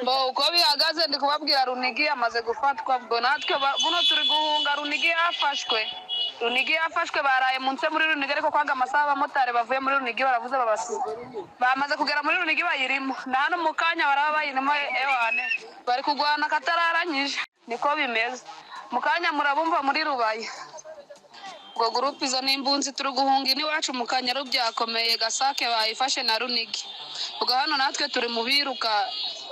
uko bihagaze ndi kubabwira Runigi amaze gufatwa bwo natwe buno turi guhunga Runigi yafashwe. Runigi yafashwe baraye munsi muri Runigi ariko kwanga amasaha abamotari bavuye muri Runigi baravuze babasiga. Bamaze kugera muri Runigi bayirimo. Na hano mu Kanya baraba bayirimo ewane. Bari kugwana katararanyije. Niko bimeze. Mu Kanya murabumva muri Rubaya. Ngo groupe izo n'imbunzi turi guhunga ni wacu mu Kanya rubyakomeye Gasake bayifashe na Runigi. Ubwo hano natwe turi mu biruka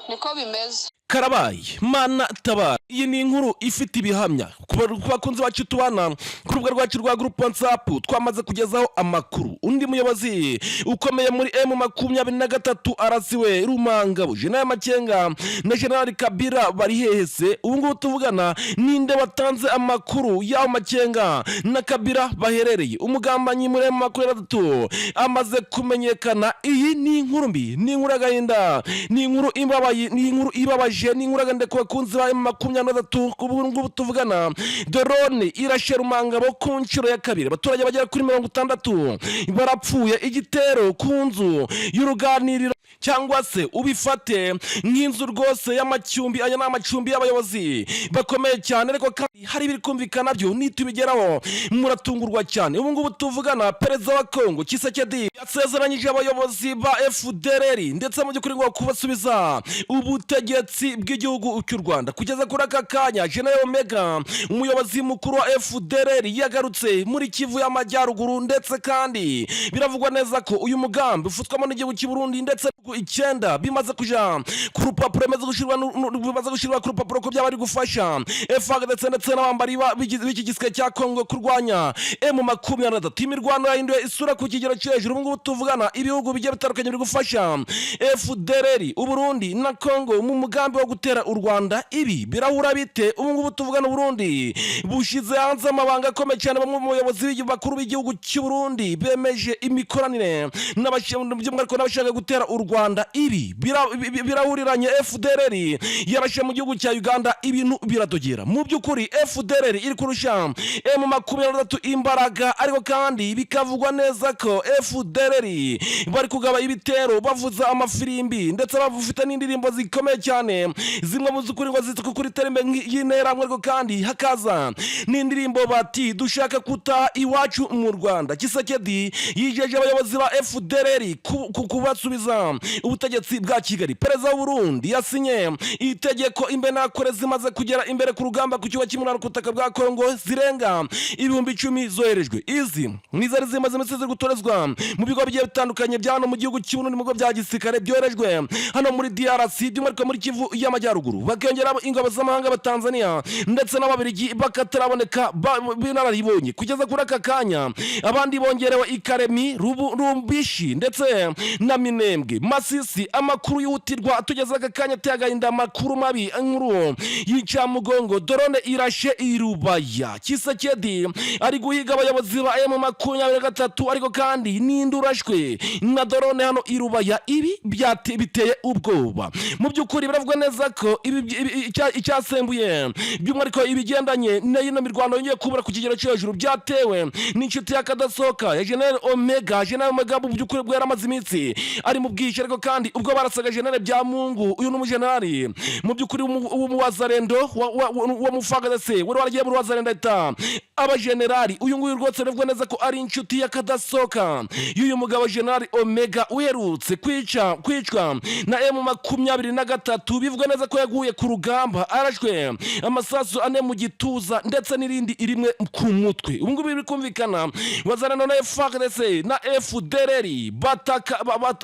niko bimeze. Karabaye mana tabara. Iyi ni inkuru ifite ibihamya ku bakunzi bacu tubana ku rubuga rwacu rwa groupe WhatsApp twamaze kugezaho amakuru. Undi muyobozi ukomeye muri M23 arasiwe Rumangabo General Makenga na General Kabira bari hehese. Ubu ngubu tuvugana ninde watanze amakuru y'aho Makenga na Kabira baherereye. Umugambanyi muri M23 amaze kumenyekana. Iyi ni inkuru mbi, ni inkuru agahinda, ni inkuru imbabaye, ni inkuru ibabaje, ni inkuru agande ku bakunzi ba M23 kubu tuvugana. Drone irashe Rumangabo ku nshuro ya kabiri. Abaturage bagera kuri 60 barapfuye. Igitero ku nzu y'uruganiriro cyangwa se ubifate nk'inzu rwose y'amacyumbi. Aya n'amacumbi y'abayobozi bakomeye cyane, ariko kandi hari ibiri kumvikana byo nitubigeraho muratungurwa cyane. Ubu ngubu tuvugana perezida wa Congo Tshisekedi yasezeranyije abayobozi ba FDLR ndetse mu by'ukuri ngo kubasubiza ubutegetsi bw'igihugu cy'u Rwanda. Kugeza kuri aka kanya General Omega umuyobozi mukuru wa FDLR yagarutse muri Kivu y'Amajyaruguru, ndetse kandi biravugwa neza ko uyu mugambi ufutwamo n'igihugu cy'u Burundi ndetse 9 bimaze kuja ku rupapuro, bimaze gushirwa ku rupapuro ko byaba ari gufasha FARDC ndetse n'abambari b'iki gisirikare cya Congo kurwanya M23. Imirwano yahinduye isura ku kigero cy'hejuru. Ubu ngubu tuvugana ibihugu bigiye bitandukanye biri gufasha FDLR, Uburundi na Congo mu mugambi wo gutera u Rwanda. Ibi birahura bite? Ubu ngubu tuvugana Burundi bushize hanze amabanga akomeye cyane. Bamwe mu bayobozi bakuru b'igihugu cy'u Burundi bemeje imikoranire n'abashaka gutera u Rwanda. Ibi birahuriranye. FDLR yarashe mu gihugu cya Uganda, ibintu biradogera. Mu by'ukuri FDLR iri kurusha M23 imbaraga, ariko kandi bikavugwa neza ko FDLR bari kugaba ibitero bavuza amafirimbi ndetse bafite n'indirimbo zikomeye cyane, zimwe mu zukuri ngo zituka kuri terembe y'intera, ariko kandi hakaza n'indirimbo bati dushaka kuta iwacu mu Rwanda. Tshisekedi yijeje abayobozi ba FDLR kubasubiza ubutegetsi bwa Kigali. Perezida w'u Burundi yasinye itegeko imbenakore zimaze kugera imbere ku rugamba ku kigo cy'imurano ku butaka bwa Congo zirenga 10,000 zoherejwe. Izi nizari zimaze iminsi gutorezwa mu bigo bigiye bitandukanye bya hano mu gihugu cy'u Burundi, mu bigo bya gisirikare byorejwe hano muri DRC by'umwihariko muri Kivu y'Amajyaruguru. Bakongera ingabo z'amahanga ba Tanzania ndetse n'ababirigi bakataraboneka binararibonye. Kugeza kuri aka kanya abandi bongerewe Ikaremi, Rumbishi ndetse na Minembwe, Masisi. Amakuru yutirwa atugeza aka kanya tegahinda amakuru mabi inkuru yica mugongo. Drone irashe Irubaya. Tshisekedi ari guhiga abayobozi ba M23, ariko kandi n'indurashwe na drone hano Irubaya. Ibi biteye ubwoba. Mu by'ukuri biravugwa neza ko icyasembuye by'umwihariko ibigendanye n'ino mirwano yongeye kubura ku kigero cy'hejuru byatewe n'inshuti y'akadasohoka ya General Omega. General Omega mu by'ukuri bwo yaramaze iminsi ari mu bwishe, ariko kandi ubwo barasaga General bya Mungu, uyu n'umujenerali mu by'ukuri w'umuwazarendo wa mufagase wari waragiye mu wazarendo ita abajenerali. Uyu nguyu rwose biravugwa neza ko ari inshuti y'akadasohoka y'uyu mugabo General Omega uherutse kwicwa na M23. Bivugwa neza ko yaguye ku rugamba, arashwe amasasu 4 mu gituza ndetse n'irindi irimwe ku mutwe. Ubu ngubu biri kumvikana wazarendo na FARDC na FDLR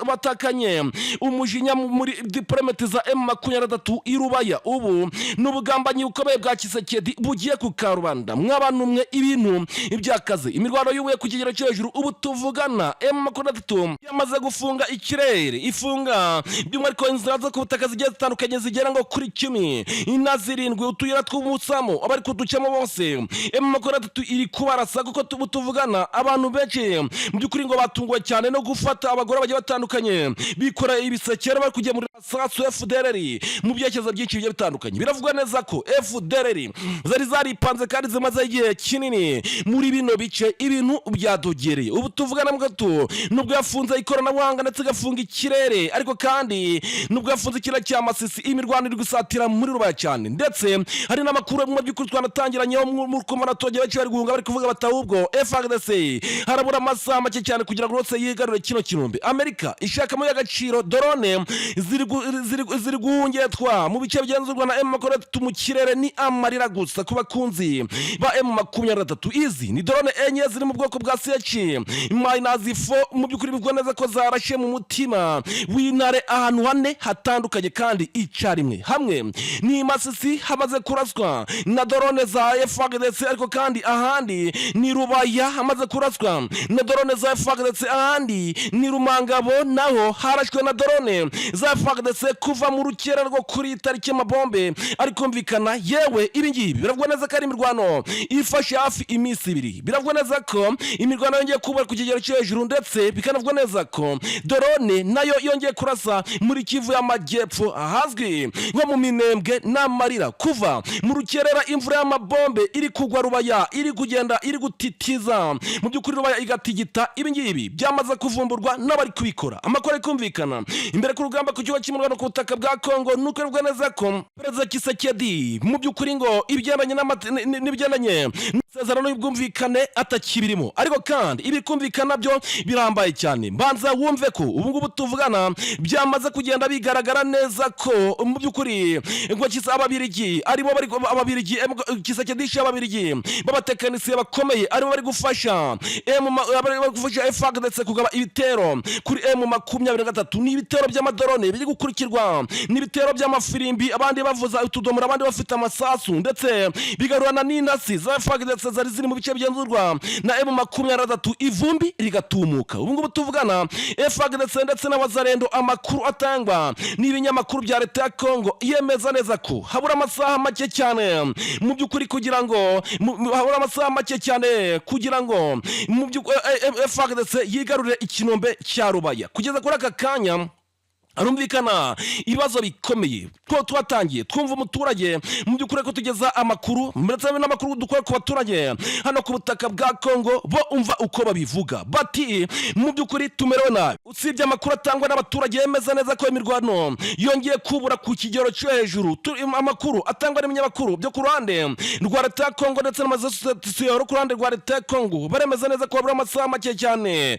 batakanye umujinya muri diplomate za M23 Irubaya. Ubu n'ubugambanyi bukomeye bwa Tshisekedi bugiye ku Karubanda. Mw'abantu mwe ibintu ibyakaze. Imirwano yubuye ku kigero cy'hejuru. Ubu tuvugana M23 yamaze gufunga ikirere, ifunga by'umwihariko inzira zo ku butaka zigiye zitandukanye zigera ngo kuri 17 utuyira tw'umusamo abari kuducamo bose. M23 iri kubarasa kuko tuvugana abantu benshi mu by'ukuri ngo batunguwe cyane no gufata abagore bagiye batandukanye bikora ibisekero bari kujya muri sasu FDLR mu byerekezo byinshi bigiye bitandukanye. Biravugwa neza ko FDLR zari zaripanze kandi zimaze igihe kinini muri bino bice ibintu byadogereye. Ubu tuvugana mu gato nubwo yafunze ikoranabuhanga ndetse igafunga ikirere, ariko kandi nubwo yafunze ikirere cya Masisi, imirwano iri gusatira muri Rubaya cyane, ndetse hari n'amakuru mu by'ukuri twanatangiranyeho mu komanatoge benshi bari guhunga bari kuvuga bati ahubwo FARDC harabura amasaha make cyane kugira ngo rwose yigarure kino kinombe. Amerika ishakamo y'agaciro drone ziri guhungetwa mu bice bigenzurwa na M23 mu kirere, ni amarira gusa ku bakunzi ba M23. Izi ni drone enye ziri mu bwoko bwa -4 mu by'ukuri bivugwa neza ko zarashe mu mutima w'intare ahantu hane hatandukanye kandi icyarimwe. Hamwe ni Masisi hamaze kuraswa na drone za FARDC, ariko kandi ahandi ni Rubaya hamaze kuraswa na drone za FARDC, ahandi ni Rumangabo naho harashwe na drone za FARDC kuva mu rukera rwo kuri tariki y'amabombe. Ariko kumvikana yewe ibingibi biravugwa neza ko ari imirwano ifashe hafi iminsi ibiri. Biravugwa neza ko imirwano yongeye kuba ku kigero cyo hejuru, ndetse bikanavugwa neza ko drone nayo yongeye kurasa muri Kivu y'Amajyepfo ahazwi nko mu Minembwe. N'amarira kuva mu rukerera, imvura y'amabombe iri kugwa Rubaya, iri kugenda iri gutitiza mu by'ukuri Rubaya igatigita. Ibingibi byamaze kuvumburwa n'abari kubikora. Amakuru kumvikana imbere ku rugamba ku kigo cy'umurwano ku butaka bwa Congo, nuko bivugwa neza ko Perezida Kisekedi mu by'ukuri ngo ibigendanye n'ibigendanye n'isezerano y'ubwumvikane atakibirimo, ariko kandi ibikumvikana byo birambaye cyane. Mbanza wumve ko ubu ngubu tuvugana byamaze kugenda bigaragara neza ko mu by'ukuri ngo ababirigi aribo bari ababirigi Kisekedi ababirigi b'abatekinisiye bakomeye aribo bari gufasha FARDC kugaba ibitero kuri M23. Ni ibitero by'amadrone biri gukurikirwa n'ibitero by'amafirimbi, abandi bavuza utudomora, abandi bafite amasasu, ndetse bigarurana n'intasi za FARDC zari ziri mu bice bigenzurwa na M23, ivumbi rigatumuka. Ubu ngubu tuvugana FARDC ndetse n'abazarendo, amakuru atangwa n'ibinyamakuru bya leta ya Congo yemeza neza ko habura amasaha make cyane mu by'ukuri kugira ngo mu by'ukuri FARDC yigarurire ikinombe cya Rubaya. Kugeza kuri aka kanya arumvikana ibibazo bikomeye ko twatangiye twumva umuturage mu by'ukuri ko tugeza amakuru ndetse n'amakuru dukora ku baturage hano ku butaka bwa Congo, bo umva uko babivuga bati mu by'ukuri tumerewe nabi. Usibye amakuru atangwa n'abaturage yemeza neza ko imirwano yongeye kubura ku kigero cyo hejuru, amakuru atangwa n'ibinyamakuru byo ku ruhande rwa leta ya Congo ndetse n'amasosiyete ku ruhande rwa leta ya Congo baremeza neza ko habura amasaha make cyane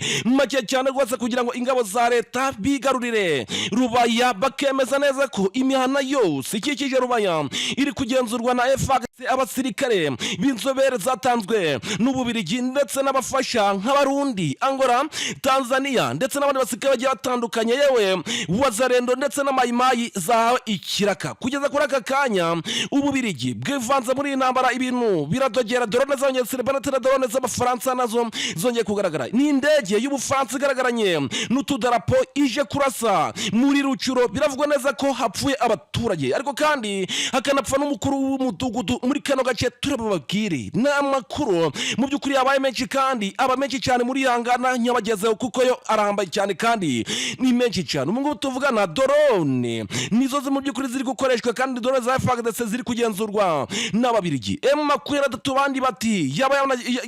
rwose kugira ngo ingabo za leta bigarurire Rubaya. Bakemeza neza ko imihana yose ikikije Rubaya iri kugenzurwa na FARDC, abasirikare b'inzobere zatanzwe n'Ububirigi ndetse n'abafasha nk'Abarundi, Angola, Tanzania ndetse n'abandi basirikare bagiye batandukanye, yewe wazarendo ndetse na mayimayi zahawe ikiraka. Kugeza kuri aka kanya Ububirigi bwivanze muri iyi ntambara, ibintu biradogera. Drone z'Abanyarwanda z'Abafaransa nazo zongeye kugaragara. Ni indege y'Ubufaransa igaragaranye n'utudarapo ije kurasa muri Rucuro. Biravugwa neza ko hapfuye abaturage, ariko kandi hakanapfa n'umukuru w'umudugudu muri kano gace. Turababwire n'amakuru mu by'ukuri yabaye menshi kandi aba menshi cyane muri Yangana nyabagezeho, kuko yo arambaye cyane kandi ni menshi cyane. Ubu ngubu tuvugana drone nizo mu by'ukuri ziri gukoreshwa, kandi drone za FARDC ziri kugenzurwa n'ababirigi. M23 bandi bati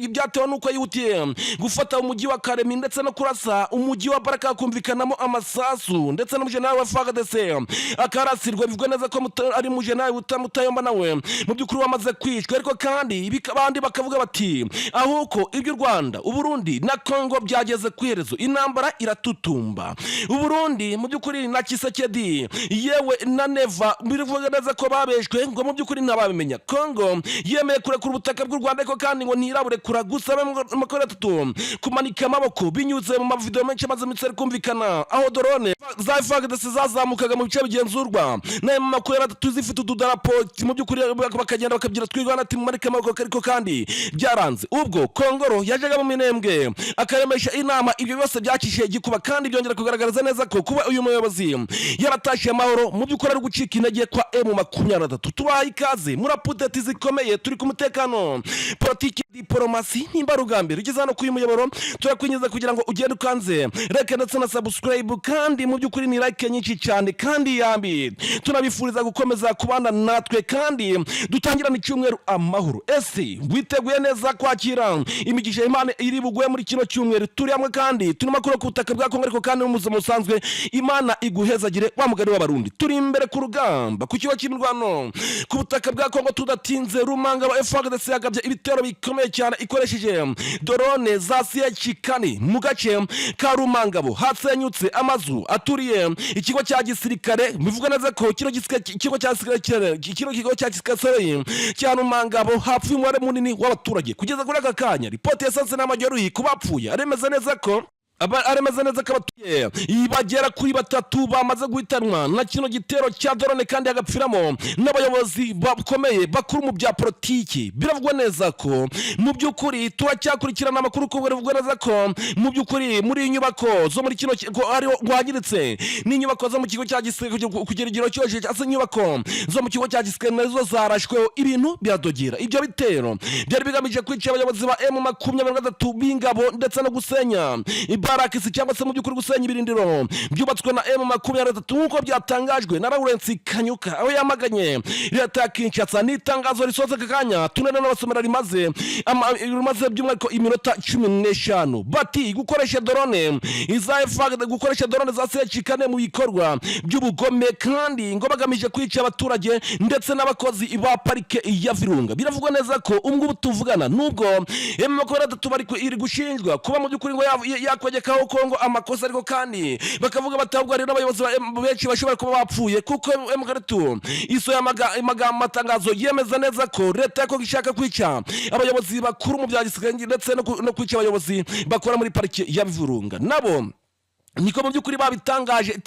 byatewe nuko yihutiye gufata umujyi wa Karemi ndetse no kurasa umujyi wa Baraka, kumvikanamo amasasu, ndetse n'umujenerali wa FARDC akarasirwa. Bivugwa neza ko ari umujenerali Mutayomba nawe mu by'ukuri wamaze kwicwa, ariko kandi abandi bakavuga bati ahuko ibyo Rwanda, Uburundi na Congo byageze ku iherezo, intambara iratutumba. Uburundi mu by'ukuri na Kisekedi yewe na Neva birivuga neza ko babeshwe, ngo mu by'ukuri ntababimenya. Congo yemeye kurekura ubutaka bw'u Rwanda, ariko kandi ngo ntiraburekura gusa amakuru atatu kumanika amaboko binyuze mu mavideo menshi maze mitse kumvikana, aho drone za FARDC zazamukaga mu bice bigenzurwa na amakuru atatu zifite ududarapo mu by'ukuri bakagenda bakabyira twigwana ati mumarika amaboko, ariko kandi byaranze. Ubwo Kongoro yajaga mu Minembwe akaremesha inama, ibyo byose byakishiye gikuba, kandi byongera kugaragariza neza ko kuba uyu muyobozi yaratashiye amahoro mu by'ukuri ari gucika intege kwa M23. Tubaye ikaze muri apudeti zikomeye, turi ku mutekano, politiki, diplomasi n'imbarugambira ugeze hano kuri umuyoboro turakwinjiza kugira ngo ugende ukanze like ndetse na subscribe kandi mu by'ukuri ni like nyinshi cyane kandi yambi tunabifuriza gukomeza kubana natwe kandi dutangirana icyumweru amahoro. Ese witeguye neza kwakira imigisha Imana iri buguye muri kino cyumweru turi hamwe kandi turi makuru ku butaka bwa Congo ariko kandi n'umuze musanzwe Imana iguhezagire wa mugari w'abarundi turi imbere ku rugamba ku kigo cy'imirwano ku butaka bwa Congo tudatinze rumanga ba FARDC yagabye ibitero bikomeye cyane ikoresheje drone za cyane mu gace ka Rumangabo hasenyutse amazu aturiye ikigo cya gisirikare bivuga neza ko ikigo cya gisirikare cya Rumangabo hapfuye umubare munini w'abaturage kugeza kuri aka kanya ripoti yasanze n'amajyaruguru kubapfuye aremeza neza ko abatuye bagera kuri 3 bamaze guhitanwa na kino gitero cya drone kandi agapfiramo n'abayobozi bakomeye bakuru mu bya politiki. Biravugwa neza ko mu by'ukuri turacyakurikirana amakuru ko biravugwa neza ko mu by'ukuri muri inyubako zo muri kino ari rwagiritse n'inyubako zo mu kigo cya gisirikare kugera igiro cyoje cyase inyubako zo mu kigo cya gisirikare nazo zarashwe ibintu biradogera. Ibyo bitero byari bigamije kwica abayobozi ba M23 b'ingabo ndetse no gusenya barakisi cyangwa se mu by'ukuri gusenya ibirindiro byubatswe na M23 nk'uko byatangajwe na Lawrence Kanyuka aho yamaganye leta Kinshasa n'itangazo risoza Kanya tunene n'abasomera rimaze by'umwaka iminota 15 bati gukoresha drone gukoresha drone za cyane mu bikorwa by'ubugome kandi ngo bagamije kwica abaturage ndetse n'abakozi ba parike ya Virunga. Biravugwa neza ko ubwo tuvugana nubwo M23 bari iri gushinjwa kuba mu by'ukuri ngo yakwegekaho Congo amakosa ariko kandi bakavuga batabwa rero abayobozi benshi bashobora kuba bapfuye kuko M23 iso amatangazo yemeza neza ko leta yako gishaka kwica abayobozi bakuru mu bya gisirikare ndetse no kwica abayobozi bakora muri parike ya Virunga. Nabo niko mu by'ukuri babitangaje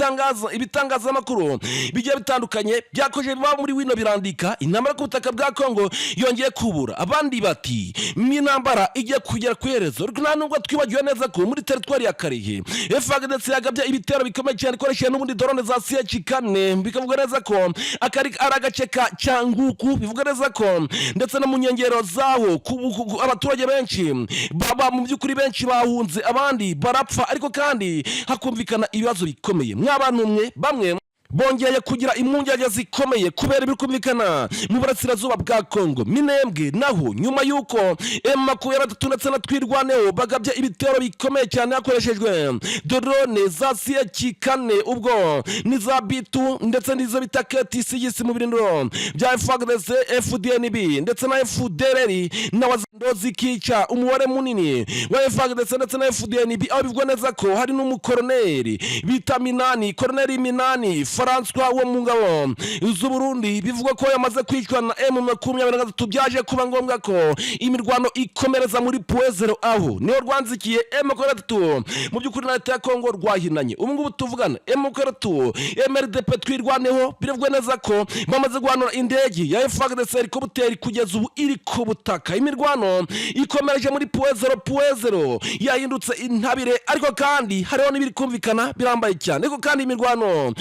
ibitangazamakuru bigiye bitandukanye byakoje biba muri wino birandika intambara ku butaka bwa Congo yongeye kubura abandi bati n'intambara igiye kugera kwerezo nta nubwo twibagiwe neza ko muri territoire ya Karehe FARDC yagabye ibitero bikomeye cyane ikoresheje n'ubundi drone za cyane bikavuga neza ko akari aragace ka Cyanguku bivuga neza ko ndetse no mu nyengero zawo abaturage benshi baba mu by'ukuri benshi bahunze abandi barapfa ariko kandi kumvikana ibibazo bikomeye mw'abantu bamwe bongeye kugira impungenge zikomeye kubera ibikumvikana mu burasirazuba bwa Congo Minembwe naho nyuma yuko M23 ndetse na Twirwaneho bagabye ibitero bikomeye cyane hakoreshejwe drone za cyane ubwo niza bitu ndetse nizo bitaketi sigisi mu birindiro bya FARDC FDNB ndetse na FDLR n'abazindozi kica umubare munini wa FARDC ndetse na FDNB aho bivugwa neza ko hari n'umukoroneri bita Koroneri Minani François wo mu ngabo z'u Burundi bivugwa ko yamaze kwicwa na M23 byaje kuba ngombwa ko imirwano ikomereza muri Puezero aho niho rwanzikiye M23 mu by'ukuri na leta ya Congo rwahinanye ubungubu tuvugana M23 MRDP Twirwaneho biravugwa neza ko bamaze guhanura indege ya FARDC helicopter kugeza ubu iri ku butaka. Imirwano ikomereje muri Puezero yahindutse intabire ariko kandi hariho n'ibiri kumvikana birambaye cyane ariko kandi imirwano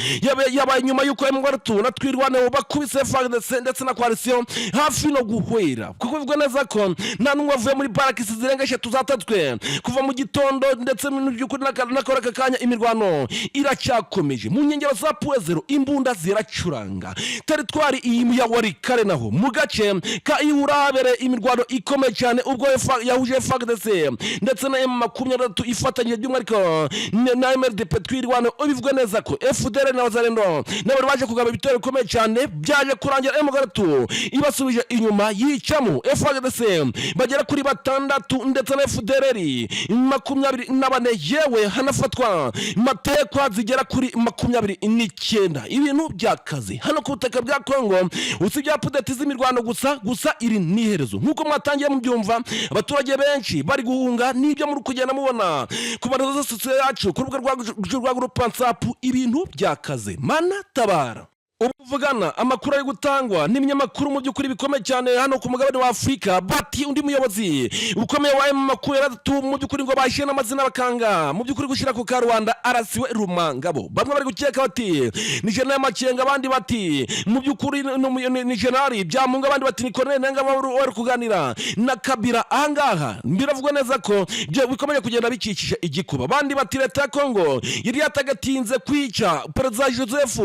yabaye nyuma yuko M23 na Twirwaneho bakubise FARDC ndetse na coalition hafi no guhwera kuko bivugwa neza ko nta numwe avuye muri barakisi zirenga 3 zatatswe kuva mu gitondo ndetse mu by'ukuri nakora Kanya imirwano iracyakomeje mu nyengero za Puezero imbunda ziracuranga territoire iyi ya Warikare naho mu gace ka Ihurabere imirwano ikomeye cyane ubwo yahuje FARDC ndetse na M23 ifatanyije by'umwariko na MRDP Twirwaneho bivugwa neza ko FDLR na Wazalendo nabo baje kugaba ibitero bikomeye cyane byaje kurangira M23 ibasubije inyuma yicamo FARDC bagera kuri 6 ndetse na FDLR 24 yewe hanafatwa matekwa zigera kuri 29 ibintu byakaze hano ku butaka bwa Congo usibye update z'imirwano gusa iri niherezo nkuko mwatangiye mu byumva abaturage benshi bari guhunga nibyo muri kugenda mubona ku barazo yacu ku rubuga rwa groupe WhatsApp ibintu byakaze mana tabara. ubuvugana amakuru ari gutangwa n'ibinyamakuru mu by'ukuri bikomeye cyane hano ku mugabane wa Afrika bati undi muyobozi ukomeye wa Amakuru yaratu mu by'ukuri ngo bashiye n'amazina bakanga mu by'ukuri gushira ku Rwanda arasiwe Rumangabo bamwe bari gukeka bati ni General Makenga abandi bati mu by'ukuri ni General Byamunga abandi bati ni Colonel Nangabo wari kuganira na Kabila ahangaha biravuga neza ko byo bikomeye kugenda bikikije igikuba abandi bati leta ya Congo yari yatagatinze kwica Perezida Joseph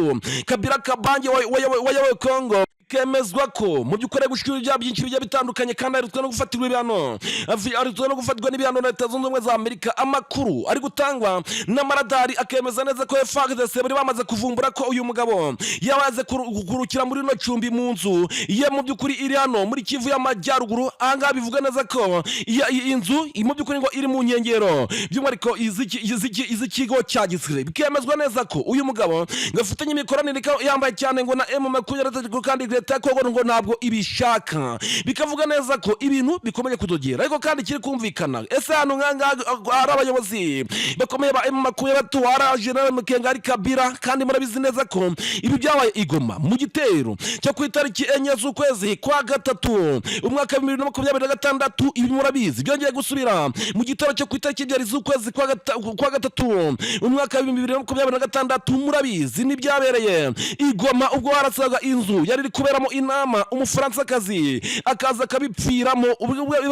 Kabila bangi wayawe Congo kemezwa ko mu byukore gushikira ibya byinshi bijya bitandukanye kandi ari no gufatirwa ibihano ari no gufatirwa n'ibihano na Leta Zunze Ubumwe za Amerika amakuru ari gutangwa n'amaradari akemeza neza ko FARDC bari bamaze kuvumbura ko uyu mugabo yabaze kurukira muri no cumbi mu nzu ye mu byukuri iri hano muri Kivu y'Amajyaruguru anga bivuga neza ko inzu mu byukuri ngo iri mu nkengero by'umwariko izikigo cya gisirikare bikemezwa neza ko uyu mugabo ngafatanye imikoranire yambaye cyane ngo na M23 kandi leta Kongo ngo ntabwo ibishaka bikavuga neza ko ibintu bikomeye kudogera ariko kandi kiri kumvikana ese hano nkanga ari abayobozi bakomeye ba M23 ara General Makenga ari Kabila kandi murabizi neza ko ibi byabaye igoma mu gitero cyo ku itariki 4 z'ukwezi kwa gatatu umwaka 2026 ibi murabizi byongeye gusubira mu gitero cyo ku itariki 2 z'ukwezi kwa gatatu umwaka 2026 murabizi ni byabereye igoma ubwo harasaga inzu yari kuberamo inama umufaransa-kazi akaza kabipfiramo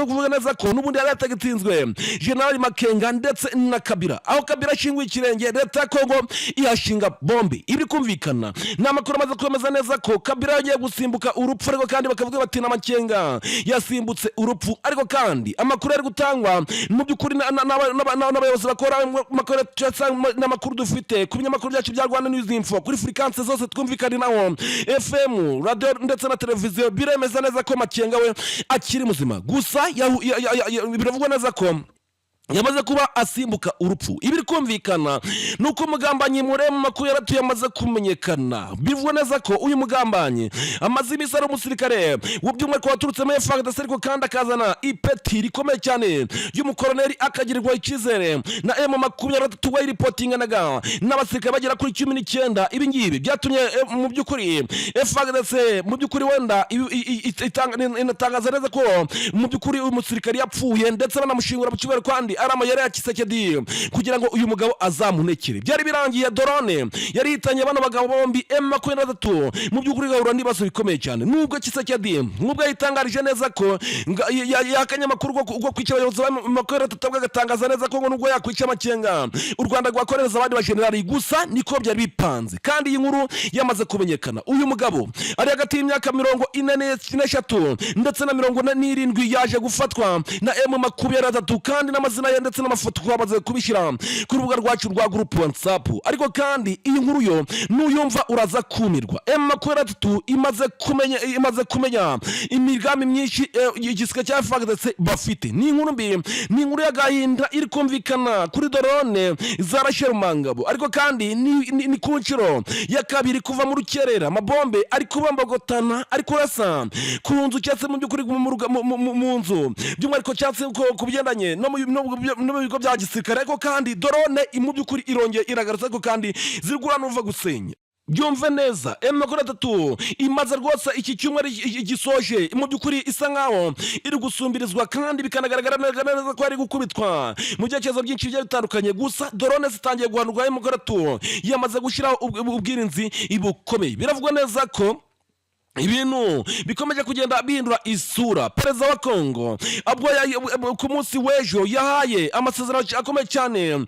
bivuga neza ko n'ubundi yari yatagitinzwe General Makenga ndetse na Kabila aho Kabila ashinguye ikirenge leta ya Congo ihashinga bombe ibiri kumvikana n'amakuru amaze kwemeza neza ko Kabila yagiye gusimbuka urupfu ariko kandi bakavuga bati na Makenga yasimbutse urupfu ariko kandi amakuru ari gutangwa mu by'ukuri n'abayobozi bakora n'amakuru dufite ku binyamakuru byacu bya Rwanda News Info kuri frequency zose twumvikana naho FM radio ndetse na televiziyo biremeza neza ko Makenga we akiri muzima gusa biravugwa neza ko yamaze kuba asimbuka urupfu ibiri kumvikana nuko umugambanyi mu makuru yaratuye amaze kumenyekana bivugwa neza ko uyu mugambanyi amaze imisaro umusirikare w'ubyumwe ko waturutse mu FARDC ariko kandi akazana ipeti rikomeye cyane y'umukoloneli akagirirwa ikizere na M23 wa reportinganaga n'abasirikare bagera kuri 19 ibi ngibi byatumye mu by'ukuri FARDC mu by'ukuri wenda inatangaza neza ko mu by'ukuri uyu musirikare yapfuye ndetse banamushingura mu kibero kandi arama yari yakisekedi kugira ngo uyu mugabo azamunekere byari birangiye drone yari hitanye bano bagabo bombi M23 mu by'ukuri gahura nibazo bikomeye cyane nubwo kisekedi nubwo yitangarije neza ko yakanya makuru go kwica abayobozi b'amakuru tutavuga neza ko nubwo yakwica Makenga u Rwanda rwakoreza abandi ba generali gusa niko byari bipanze kandi iyi nkuru yamaze kumenyekana uyu mugabo ari hagati y'imyaka 43 ndetse na 47 yaje gufatwa na M23 kandi n'amazina ndetse n'amafoto kwabaze kubishyira ku rubuga rwacu rwa group WhatsApp ariko kandi iyi nkuru yo nuyumva uraza kumirwa M23 imaze kumenya imigambi myinshi igisika cya FARDC bafite ni inkuru mbi ni inkuru y'agahinda iri kumvikana kuri drone zarashe Rumangabo ariko kandi ni kunchiro ya kabiri kuva mu rukerera amabombe ari kubambagotana ari kurasa ku nzu cyatse mu by'ukuri mu nzu by'umwariko cyatse ku bigendanye no mu bigo bya gisirikare ariko kandi drone mu by'ukuri irongeye iragarutse ariko kandi zirigura nuva gusenya byumve neza M23 imaze rwose iki cyumwe gisoje mu by'ukuri isa nkaho iri gusumbirizwa kandi bikanagaragara neza ko ari gukubitwa mu cyerekezo byinshi bya bitandukanye gusa drone zitangiye guhanurwa M23 yamaze gushyiraho ubwirinzi ibukomeye biravugwa neza ko ibintu bikomeje kugenda bihindura isura perezida wa Congo abwo ku munsi w'ejo yahaye amasezerano akomeye cyane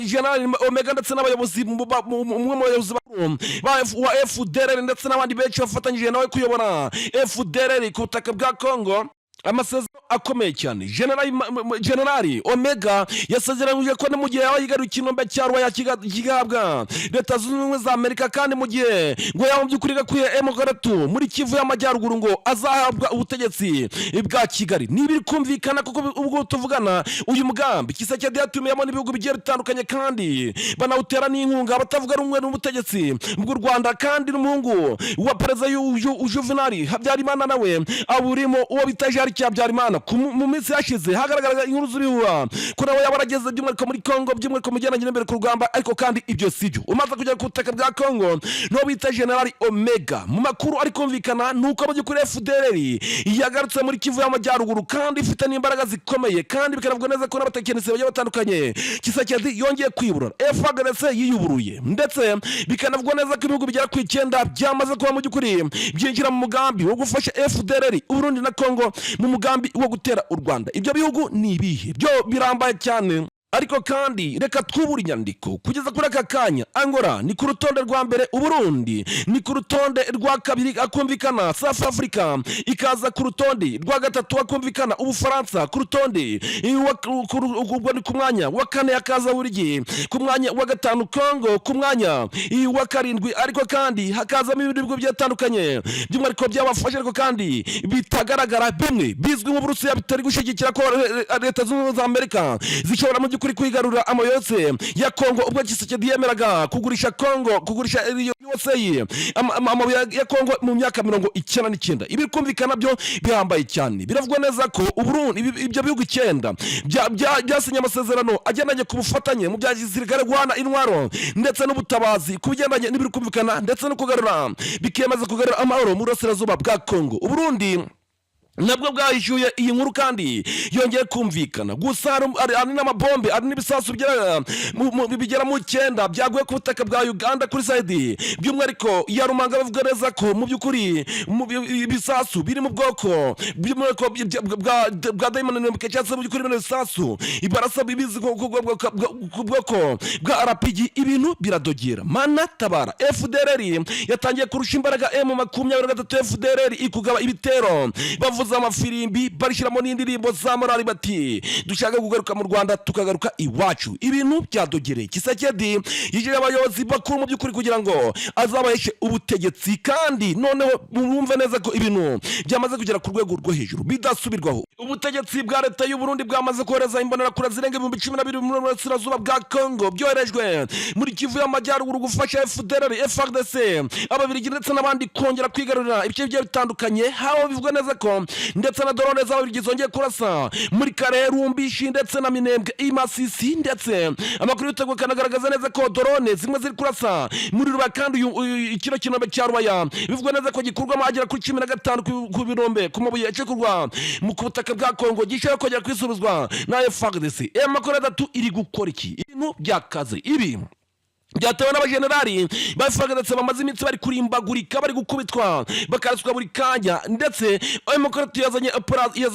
General Omega ndetse n'abayobozi mu bayobozi wa FDLR ndetse n'abandi benshi bafatanyije nawe kuyobora FDLR ku butaka bwa Congo amasezerano akomeye cyane General Omega yasezeranyije ko mu gihe yayigaruye ikinombe cyarwa yakigabwa Leta Zunze Ubumwe za Amerika kandi mu gihe ngo yaho by'ukuri gakuye M23 muri Kivu y'Amajyaruguru ngo azahabwa ubutegetsi bwa Kigali nibiri kumvikana kuko ubwo tuvugana uyu mugambi Kisekedi yatumiyemo n'ibihugu bigiye bitandukanye kandi banawutera n'inkunga batavuga rumwe n'ubutegetsi bw'u Rwanda kandi n'umuhungu wa perezida Juvenal Habyarimana nawe aburimo uwo bitaje Bigari cya Byarimana mu minsi yashize hagaragara inkuru z'ibihura ko nawe yabarageze by'umwihariko muri Congo by'umwihariko mujyanye n'imbere ku rugamba ariko kandi ibyo sibyo umaze kujya ku butaka bwa Congo no bita General Omega mu makuru ari kumvikana nuko mu by'ukuri FDLR yagarutse muri Kivu y'Amajyaruguru kandi ifite n'imbaraga zikomeye kandi bikanavuga neza ko n'abatekinisiye bagiye batandukanye Kisakedi yongeye kwibura FARDC yiyuburuye ndetse bikanavuga neza ko ibihugu bigera ku 9 byamaze kuba mu by'ukuri byinjira mu mugambi wo gufasha FDLR Burundi na Congo mu mugambi wo gutera u Rwanda. Ibyo bihugu ni ibihe byo birambaye cyane ariko kandi reka twubura inyandiko kugeza kuri aka kanya. Angola ni ku rutonde rwa mbere, Uburundi ni ku rutonde rwa kabiri akumvikana, South Africa ikaza ku rutonde rwa gatatu akumvikana, Ubufaransa ku rutonde ku mwanya wa kane akaza Burundi ku mwanya wa gatanu, Congo ku mwanya wa karindwi ariko kandi hakazamo ibindi bihugu byatandukanye by'umwihariko byabafashe ariko kandi bitagaragara bimwe bizwi mu Burusiya bitari gushigikira ko leta z'Ubumwe za Amerika zishobora mu kuri kwigarura amayose ya Congo ubwo Kisakedi yemeraga kugurisha Congo kugurisha USA amabuye ya Congo mu myaka 99. Ibi kumvikana byo bihambaye cyane. Biravugwa neza ko Uburundi ibyo bihugu 9 byasinye amasezerano ajyanye ku bufatanye mu bya gisirikare guhana intwaro ndetse n'ubutabazi kubigendanye n'ibiri kumvikana ndetse no kugarura bikemaze kugarura amahoro mu burasirazuba bwa Congo. Uburundi nabwo bwahishuye iyi nkuru kandi yongeye kumvikana gusa ari n'amabombe ari n'ibisasu bigera mu 9 byaguye ku butaka bwa Uganda kuri side by'umwihariko ya Rumanga. bavuga neza ko mu by'ukuri ibisasu biri mu bwoko bwa Diamond cyangwa mu by'ukuri ibisasu ibarasa bibizi ku bwoko bwa RPG. Ibintu biradogera mana tabara. FDLR yatangiye kurusha imbaraga M23 FDLR ikugaba ibitero bavuze amafirimbi barishiramo n'indirimbo za morali bati dushaka kugaruka mu Rwanda tukagaruka iwacu. Ibintu byadogereye. Kisakedi yije abayobozi bakuru mu by'ukuri kugira ngo azabaheshe ubutegetsi kandi noneho bumve neza ko ibintu byamaze kugera ku rwego rwo hejuru bidasubirwaho. Ubutegetsi bwa leta y'u Burundi bwamaze kohereza imbonera kura zirenga 12,000 mu burasirazuba bwa Congo byoherejwe muri Kivu y'Amajyaruguru gufasha FDLR FARDC ababirigi ndetse n'abandi kongera kwigarurira ibice bigiye bitandukanye. Hawo bivuga neza ko ndetse na drone z'ababirigi zongeye kurasa muri Karerumbishi ndetse na Minembwe Masisi ndetse amakuru y'Intego kanagaragaza neza ko drone zimwe ziri kurasa muri Ruba kandi ikiro kinombe cya Rubaya bivuga neza ko gikurwamo agera kuri 15 ku binombe ku mabuye yacekurwa mu kubutaka bwa Congo gishaka kongera kwisubizwa na FARDC. Amakuru atatu iri gukora iki ibintu byakaze. Ibi byatewe n'abajenerali bafagandetse bamaze iminsi bari kurimbagurika bari gukubitwa bakaraswa buri kanya ndetse ayo makuru yazanye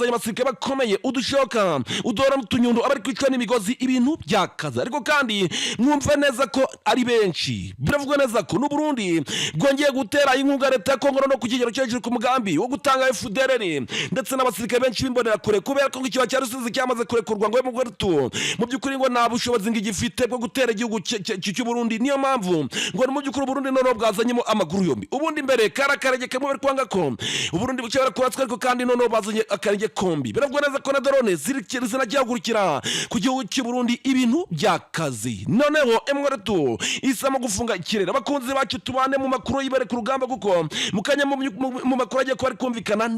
abasirikare bakomeye udushoka udora n'utunyundo abari kwicwa n'imigozi. Ibintu byakaza ariko kandi mwumve neza ko ari benshi. Biravugwa neza ko n'u Burundi bwongeye gutera inkunga leta ya Congo no ku kigero cyo ku mugambi wo gutanga FDLR ndetse n'abasirikare benshi bimbonera kure kubera ko ikiba cya Rusizi cyamaze kurekurwa ngo mu by'ukuri ngo nta bushobozi ngigifite bwo gutera igihugu cy'u Burundi. Niyo mpamvu ngo mu by'ukuri Burundi none bwazanyemo amaguru yombi. Ubundi mbere karakarege kamwe bari kwanga ko Burundi bucyabara kubatswe ariko kandi none bazanye akarege kombi. Biravugwa neza ko na drone zinagihagurukira ku gihugu cy'u Burundi. Ibintu byakazi noneho M23 isama gufunga ikirere. Abakunzi bacu tubane mu makuru yibere ku rugamba kuko mukanya mu makuru agiye ko ari kumvikana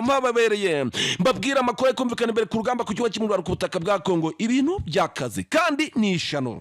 mababereye mbabwira amakuru kumvikana imbere ku rugamba ku gihugu cy'u Burundi ku butaka bwa Congo. Ibintu byakazi kandi Nishyano